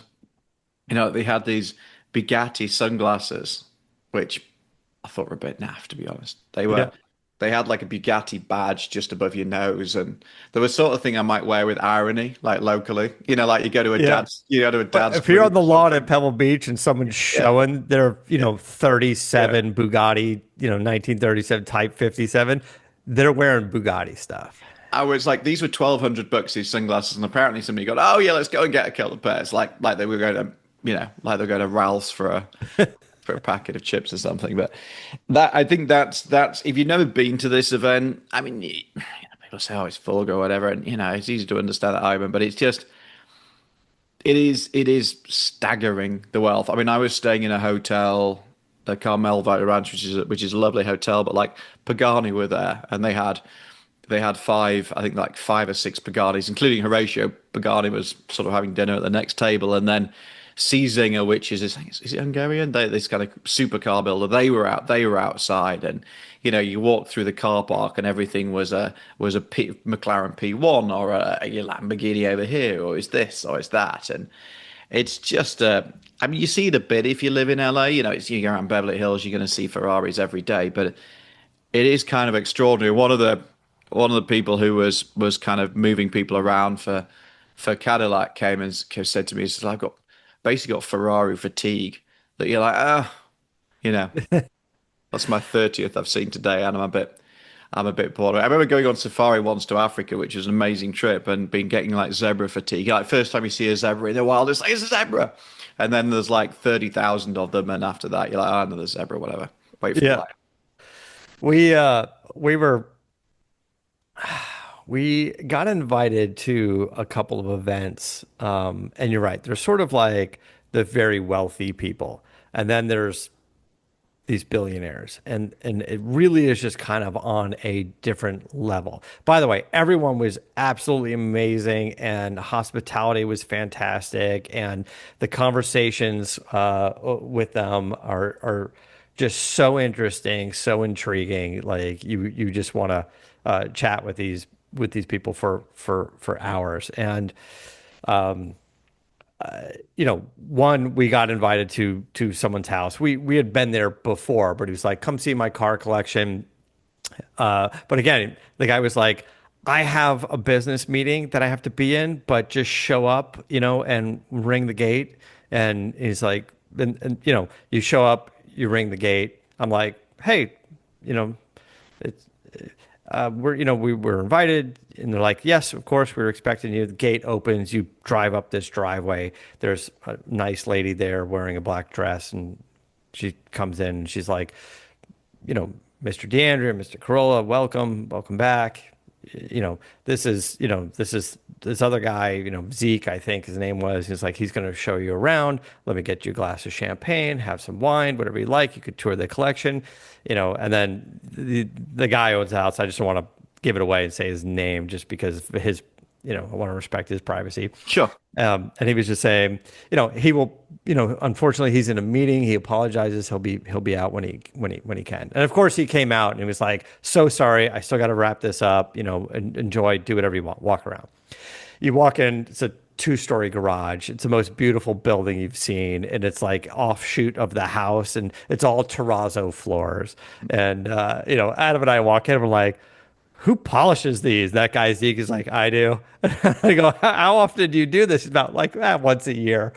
they had these Bugatti sunglasses, which I thought were a bit naff, to be honest. They Yeah. were they had like a Bugatti badge just above your nose, and there was sort of thing I might wear with irony, like locally. Like Yeah. you go to a But dad's if you're on group or the lawn at something. Pebble Beach and someone's Yeah, showing their, yeah, yeah. 37 Bugatti, 1937 Type 57, they're wearing Bugatti stuff. I was like, these were $1,200 these sunglasses, and apparently somebody got, oh yeah, let's go and get a couple of pairs, like they were going to, like they're going to Ralph's for a packet of chips or something. But that I think that's if you've never been to this event, I mean, people say, oh, it's Fug or whatever, and it's easy to understand that argument, but it's just it is staggering the wealth. I mean, I was staying in a hotel, the Carmel Valley Ranch, which is a lovely hotel, but like Pagani were there, and they had five, I think like five or six Paganis, including Horatio. Pagani was sort of having dinner at the next table, and then Zinger, which is it Hungarian? This kind of supercar builder. They were outside, and you walk through the car park, and everything was a McLaren P1 or a Lamborghini over here, or is this or is that, and it's just I mean, you see it a bit if you live in LA. You go around Beverly Hills, you're going to see Ferraris every day, but it is kind of extraordinary. One of the people who was kind of moving people around for Cadillac came and said to me, he says, I've basically got Ferrari fatigue. That you're like, you know, that's my 30th I've seen today, and I'm a bit bored. I remember going on safari once to Africa, which was an amazing trip, and been getting like zebra fatigue. Like first time you see a zebra in the wild, it's like it's a zebra, and then there's like 30,000 of them, and after that you're like, oh, another zebra, whatever. Wait for the Yeah. light. We were we got invited to a couple of events. And you're right. There's sort of like the very wealthy people. And then there's these billionaires, and it really is just kind of on a different level. By the way, everyone was absolutely amazing, and hospitality was fantastic, and the conversations with them are just so interesting, so intriguing. Like you just want to chat with these people for hours. And one, we got invited to someone's house. We had been there before, but he was like, "Come see my car collection." But again, the guy was like, "I have a business meeting that I have to be in, but just show up, and ring the gate." And he's like, and you show up, you ring the gate. I'm like, "Hey, you know, it's we were invited," and they're like, "Yes, of course, we were expecting you." The gate opens, you drive up this driveway. There's a nice lady there wearing a black dress, and she comes in and she's like, "Mr. DeAndrea, Mr. Corolla, welcome back. This is this other guy, Zeke, I think his name was. He's like, he's going to show you around. Let me get you a glass of champagne, have some wine, whatever you like. You could tour the collection, and then the guy owns the house. I just don't want to give it away and say his name just because of his, I want to respect his privacy. Sure. And he was just saying, he will, unfortunately he's in a meeting. He apologizes. He'll be out when he can. And of course he came out and he was like, "So sorry. I still got to wrap this up. Enjoy, do whatever you want. Walk around." You walk in, it's a two-story garage. It's the most beautiful building you've seen. And it's like offshoot of the house, and it's all terrazzo floors. And, Adam and I walk in and we're like, "Who polishes these?" That guy Zeke is like, "I do." I go, "How often do you do this?" It's about like once a year.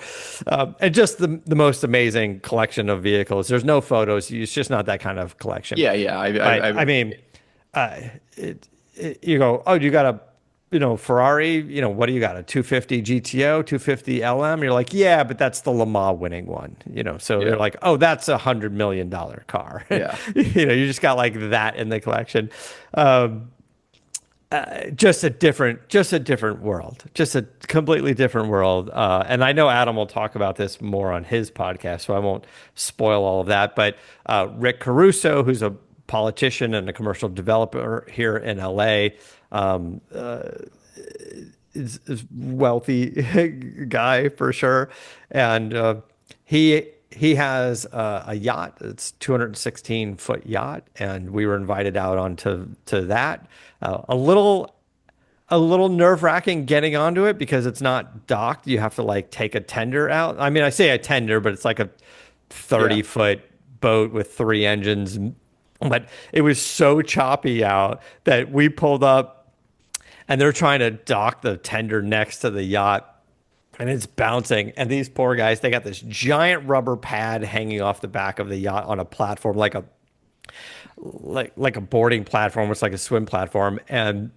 And just the most amazing collection of vehicles. There's no photos. It's just not that kind of collection. Yeah, yeah. I mean, uh, you go, "Oh, you got a, Ferrari, what do you got? A 250 GTO, 250 LM?" You're like, "Yeah, but that's the Le Mans winning one." So Yeah, they're like, "Oh, that's $100 million car." yeah. You just got like that in the collection. Um, just a different world, just a completely different world. And I know Adam will talk about this more on his podcast, so I won't spoil all of that. But Rick Caruso, who's a politician and a commercial developer here in LA, is wealthy guy for sure, and he has a yacht. It's 216-foot yacht, and we were invited out onto to that. A little nerve-wracking getting onto it because it's not docked. You have to like take a tender out. I mean, I say a tender, but it's like a Yeah. 30-foot boat with three engines, But it was so choppy out that we pulled up and they're trying to dock the tender next to the yacht and it's bouncing. And these poor guys, they got this giant rubber pad hanging off the back of the yacht on a platform, like a boarding platform, it's like a swim platform. And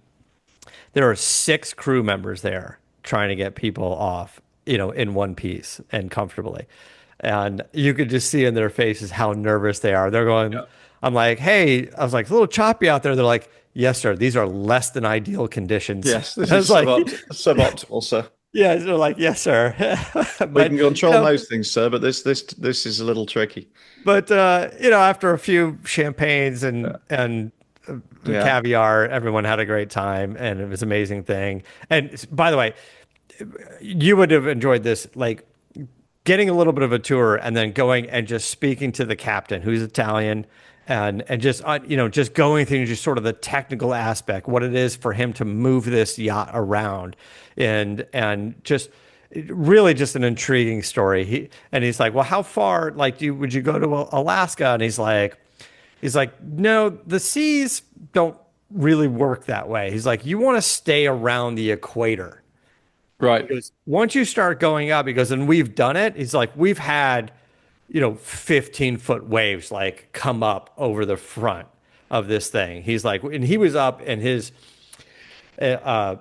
there are six crew members there trying to get people off, in one piece and comfortably. And you could just see in their faces how nervous they are. They're going, Yeah. I'm like, hey, I was like, it's a little choppy out there. They're like, yes, sir. These are less than ideal conditions. Yes, this I is was like, suboptimal, sir. yeah, they're like, yes, sir. We but, can you control know, most things, sir, but this is a little tricky. but, after a few champagnes and the Yeah. caviar, everyone had a great time and it was an amazing thing. And by the way, you would have enjoyed this, like getting a little bit of a tour and then going and just speaking to the captain who's Italian and just just going through just sort of the technical aspect, what it is for him to move this yacht around, and just really just an intriguing story. He's like, well, how far like would you go to Alaska? And he's like, no, the seas don't really work that way. He's like, you want to stay around the equator. He Right. goes, once you start going up, he goes, and we've done it. He's like, we've had, 15-foot waves like come up over the front of this thing. He's like, and he was up in his, uh,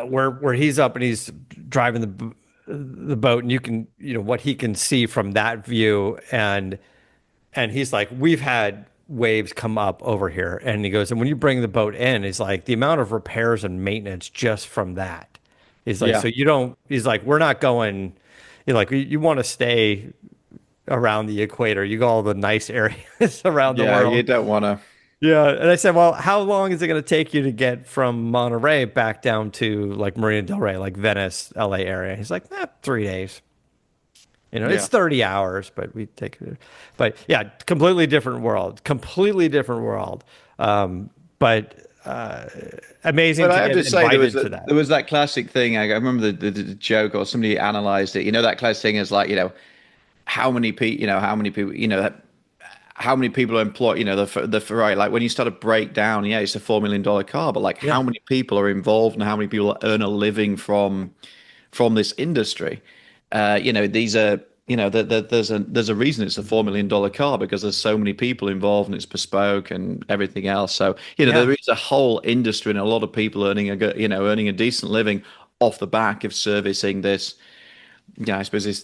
where he's up and he's driving the boat, and you can, what he can see from that view, and he's like, we've had waves come up over here. And he goes, and when you bring the boat in, he's like, the amount of repairs and maintenance just from that. He's like, Yeah. so you don't, he's like, we're not going, like, you want to stay around the equator. You go all the nice areas around the Yeah, you world. don't want to. Yeah. And I said, well, how long is it going to take you to get from Monterey back down to like Marina del Rey, like Venice, LA area? He's like, 3 days. It's Yeah. 30 hours, but we take it. But yeah, completely different world, completely different world. But amazing But I to have get to say, invited to that. there was that classic thing. I remember the joke, or somebody analyzed it. You know, that classic thing is like, how many people, how many people are employed. The Ferrari. Like when you start to break down, yeah, it's a $4 million car, but like Yeah. how many people are involved and how many people earn a living from this industry? These are. There's a reason it's a $4 million car because there's so many people involved and it's bespoke and everything else. So Yeah. there is a whole industry and a lot of people earning a decent living off the back of servicing this. Yeah, I suppose it's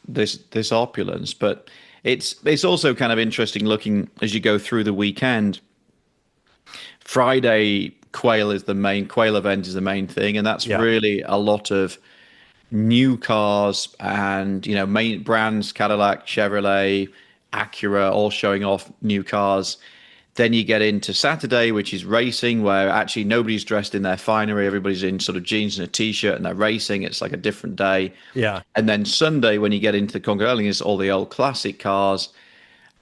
this opulence, but it's also kind of interesting looking as you go through the weekend. Friday quail event is the main thing, and that's Yeah. really a lot of new cars and main brands, Cadillac, Chevrolet, Acura, all showing off new cars. Then you get into Saturday, which is racing, where actually nobody's dressed in their finery. Everybody's in sort of jeans and a t-shirt and they're racing. It's like a different day. Yeah. And then Sunday, when you get into the Concours, it's all the old classic cars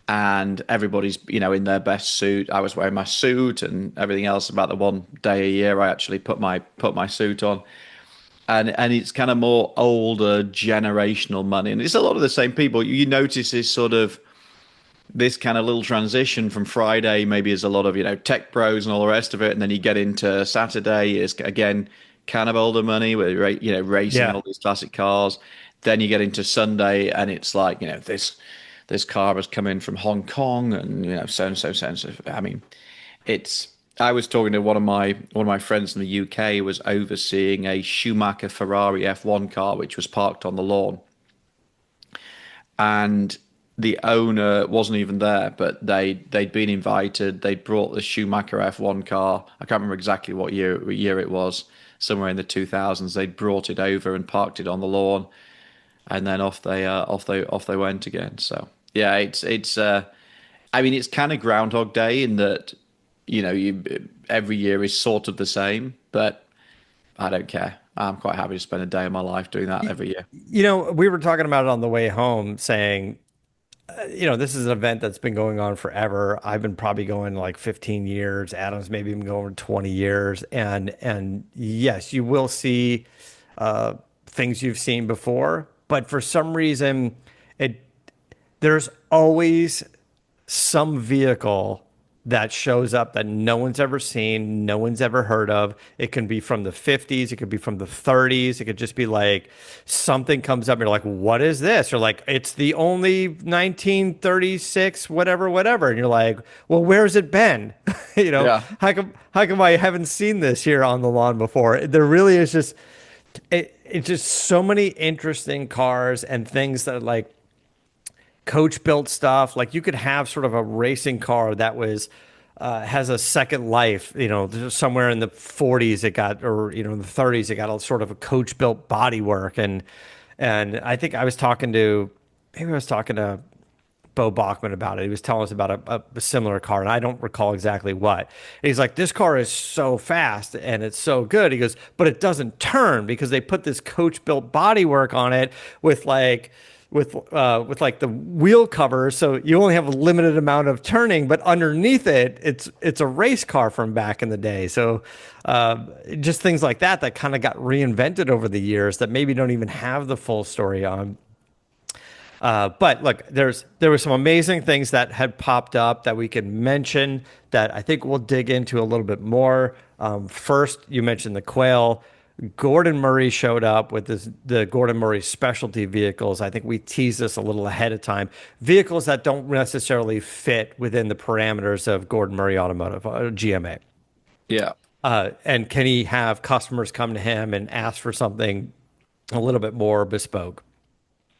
and everybody's, in their best suit. I was wearing my suit and everything else. About the one day a year I actually put my suit on. And it's kind of more older generational money. And it's a lot of the same people. You notice this kind of little transition from Friday, maybe is a lot of, tech bros and all the rest of it. And then you get into Saturday, is again kind of older money, where racing Yeah. all these classic cars. Then you get into Sunday and it's like, this car has come in from Hong Kong and so and so so and so. I mean, it's I was talking to one of my friends in the UK who was overseeing a Schumacher Ferrari F1 car which was parked on the lawn, and the owner wasn't even there, but they'd been invited. They'd brought the Schumacher F1 car. I can't remember exactly what year it was. Somewhere in the 2000s, they'd brought it over and parked it on the lawn, and then off they went again. So yeah, it's I mean it's kind of Groundhog Day in that you every year is sort of the same, but I don't care. I'm quite happy to spend a day of my life doing that every year. We were talking about it on the way home, saying, this is an event that's been going on forever. I've been probably going like 15 years. Adam's maybe been going 20 years. And yes, you will see things you've seen before, but for some reason, it there's always some vehicle that shows up that no one's ever seen, no one's ever heard of. It can be from the 50s, it could be from the 30s, it could just be like something comes up and you're like, what is this? Or like, it's the only 1936, whatever, whatever. And you're like, well, where's it been? Yeah. How come I haven't seen this here on the lawn before? There really is just it's just so many interesting cars and things that like coach built stuff. Like you could have sort of a racing car that was has a second life. Somewhere in the 40s it got, or in the 30s it got a sort of a coach built bodywork. And I think maybe I was talking to Bo Bachman about it. He was telling us about a similar car, and I don't recall exactly what. And he's like, this car is so fast and it's so good. He goes, but it doesn't turn because they put this coach built bodywork on it with like the wheel covers, so you only have a limited amount of turning, but underneath it's a race car from back in the day. So just things like that kind of got reinvented over the years that maybe don't even have the full story on. But look, there were some amazing things that had popped up that we could mention that I think we'll dig into a little bit more. First, you mentioned the quail. Gordon Murray showed up with the Gordon Murray specialty vehicles. I think we teased this a little ahead of time. Vehicles that don't necessarily fit within the parameters of Gordon Murray Automotive, GMA. Yeah. And can he have customers come to him and ask for something a little bit more bespoke?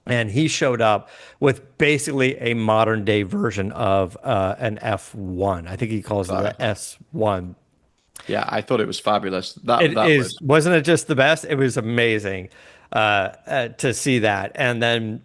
And he showed up with basically a modern day version of an F1. I think he calls it the S1. Yeah, I thought it was fabulous. It That is, was wasn't it just the best? It was amazing to see that. And then,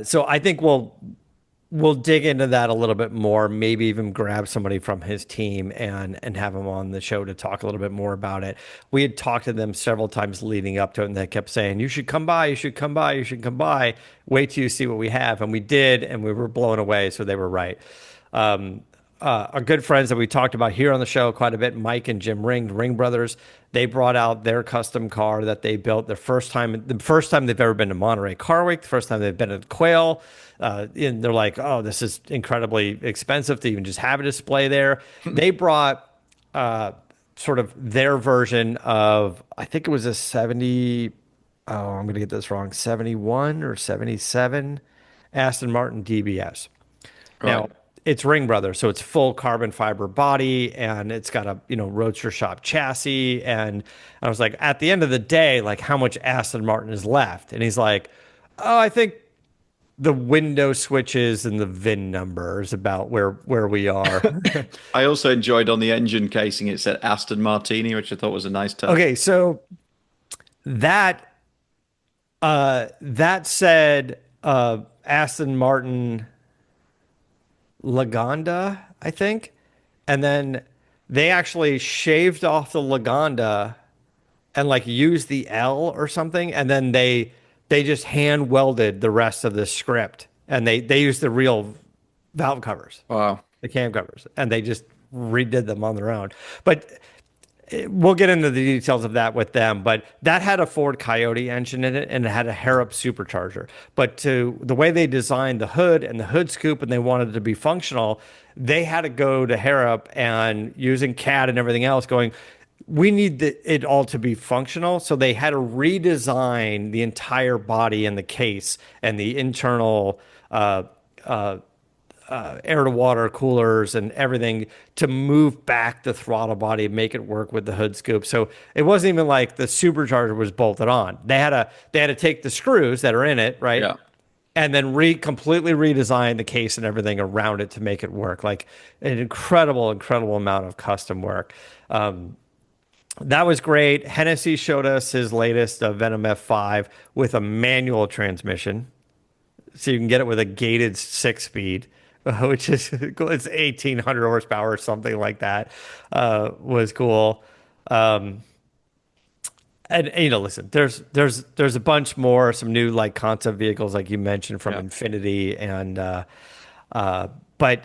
so I think we'll dig into that a little bit more. Maybe even grab somebody from his team and have him on the show to talk a little bit more about it. We had talked to them several times leading up to it, and they kept saying, "You should come by. You should come by. You should come by. Wait till you see what we have." And we did, and we were blown away. So they were right. Our good friends that we talked about here on the show quite a bit, Mike and Jim Ring Brothers, they brought out their custom car that they built the first time they've ever been to Monterey Car Week, the first time they've been at Quail. And they're like, oh, this is incredibly expensive to even just have a display there. They brought sort of their version of, I think it was a 70, oh, I'm going to get this wrong, 71 or 77 Aston Martin DBS. right. Now, it's Ring Brothers, so it's full carbon fiber body, and it's got a roadster shop chassis. And I was like, at the end of the day, like, how much Aston Martin is left? And he's like, oh, I think the window switches and the VIN number is about where we are. I also enjoyed on the engine casing it said Aston Martini, which I thought was a nice touch. Okay, so that that said, Aston Martin Lagonda, I think. And then they actually shaved off the Lagonda and like used the L or something. And then they just hand welded the rest of the script. And they used the real valve covers, Wow. the cam covers, and they just redid them on their own. But we'll get into the details of that with them, but that had a Ford Coyote engine in it and it had a Harrop supercharger. But to the way they designed the hood and the hood scoop and they wanted it to be functional, they had to go to Harrop and using CAD and everything else going, we need it all to be functional. So they had to redesign the entire body and the case and the internal air to water coolers and everything to move back the throttle body and make it work with the hood scoop. So it wasn't even like the supercharger was bolted on. They had to take the screws that are in it, right? Yeah. And then completely redesign the case and everything around it to make it work. Like an incredible amount of custom work. That was great. Hennessy showed us his latest Venom F5 with a manual transmission. So you can get it with a gated 6-speed. Which is cool. It's 1,800 horsepower or something like that. Was cool. And listen, there's a bunch more, some new like concept vehicles like you mentioned from Infinity, and but I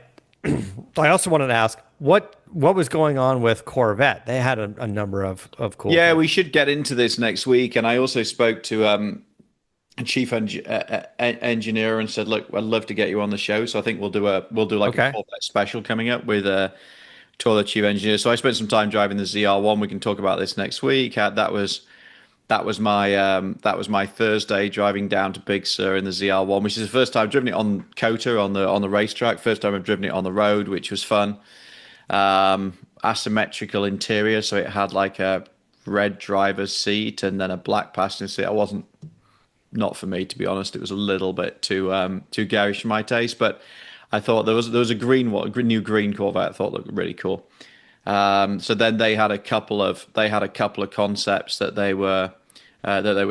also wanted to ask what was going on with Corvette. They had a number of cool Yeah, things. we should get into this next week. And I also spoke to engineer and said, "Look, I'd love to get you on the show." So I think we'll do like a Okay. Corvette special coming up with two other chief engineers. So I spent some time driving the ZR1. We can talk about this next week. That was my Thursday driving down to Big Sur in the ZR1, which is the first time I've driven it on COTA on the racetrack. First time I've driven it on the road, which was fun. Asymmetrical interior, so it had like a red driver's seat and then a black passenger seat. I wasn't Not for me, to be honest. It was a little bit too garish for my taste, but I thought there was a green one, a new green Corvette I thought looked really cool. So then they had a couple of concepts that they were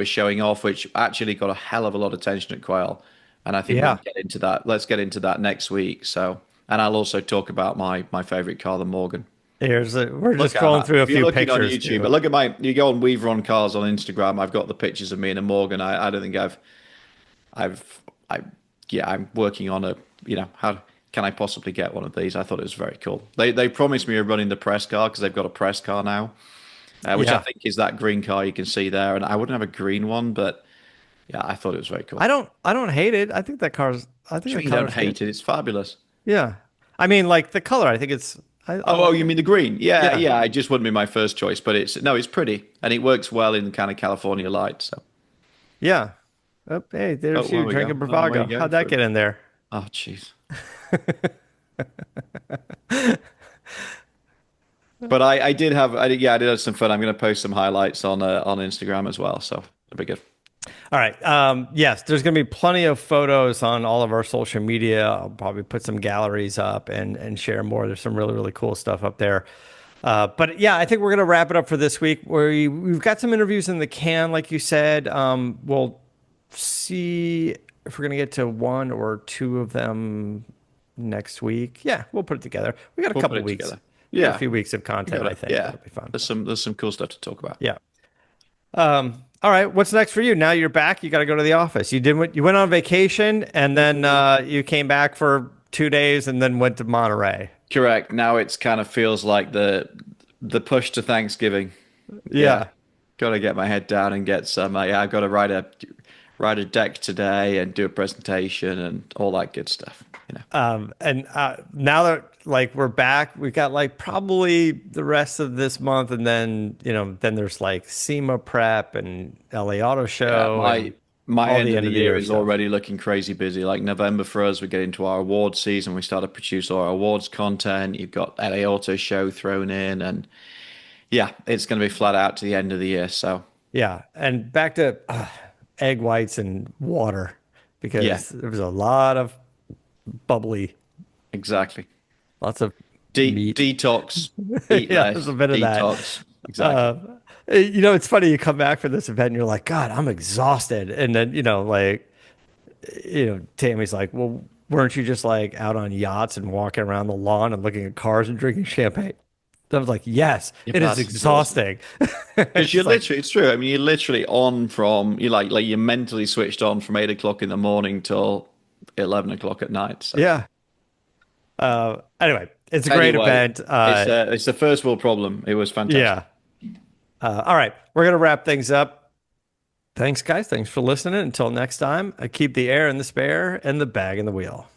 showing off, which actually got a hell of a lot of attention at Quail, and I think we'll Yeah. get into that. Let's get into that next week. So, and I'll also talk about my favorite car, the Morgan. We're just Look at scrolling that. through a If you're few looking on pictures YouTube, too. but look at you go on Weaver on Cars on Instagram. I've got the pictures of me and a Morgan. I don't think I yeah, I'm working on how can I possibly get one of these? I thought it was very cool. They promised me a run in the press car because they've got a press car now, which I Yeah. think is that green car you can see there. And I wouldn't have a green one, but yeah, I thought it was very cool. I don't hate it. I think Sure, that you don't color's good. hate it. It's fabulous. Yeah. I mean, like the color, I think I Oh, like you it. mean the green? Yeah, Yeah. yeah. It just wouldn't be my first choice, but it's pretty and it works well in kind of California light. So, Yeah. Oh, hey, oh, there's there you we go. drinking Oh, there you Bravago. go. How'd that get in there? Oh, jeez. But I did have some fun. I'm going to post some highlights on Instagram as well, so it'll be good. All right. Yes, there's going to be plenty of photos on all of our social media. I'll probably put some galleries up and share more. There's some really, really cool stuff up there. But yeah, I think we're going to wrap it up for this week. We've got some interviews in the can, like you said. We'll see if we're going to get to one or two of them next week. Yeah, we'll put it together. We got a We'll put couple it weeks. together. We got a Yeah, few weeks of content, I think. yeah. That'll be fun. There's some cool stuff to talk about. Yeah. All right. What's next for you? Now you're back. You got to go to the office. You went on vacation and then you came back for 2 days and then went to Monterey. Correct. Now it's kind of feels like the push to Thanksgiving. Yeah, Yeah. got to get my head down and get some. Yeah, I've got to write a deck today and do a presentation and all that good stuff. And now that like we're back, we got like probably the rest of this month, and then there's like SEMA prep and LA Auto Yeah, Show my and my all end the of end the of the year year is stuff. already looking crazy busy. Like November for us, we get into our awards season. We start to produce our awards content. You've got LA Auto Show thrown in, and yeah, it's going to be flat out to the end of the year. So Yeah, and back to egg whites and water yeah, because there was a lot of bubbly, exactly. lots of meat. Detox, eat Yeah, there's less, a bit of that. detox. Exactly. It's funny. You come back for this event and you're like, God, I'm exhausted. And then, Tammy's like, well, weren't you just like out on yachts and walking around the lawn and looking at cars and drinking champagne? I was like, yes, Yeah, it but is that's exhausting. exhausting. Because She's like, it's true. I mean, you're literally on from you're mentally switched on from 8 o'clock in the morning till 11 o'clock at night. So yeah. Anyway, it's a great anyway, event. it's the first world problem. It was fantastic. Yeah. All right. We're going to wrap things up. Thanks, guys. Thanks for listening. Until next time, keep the air in the spare and the bag in the wheel.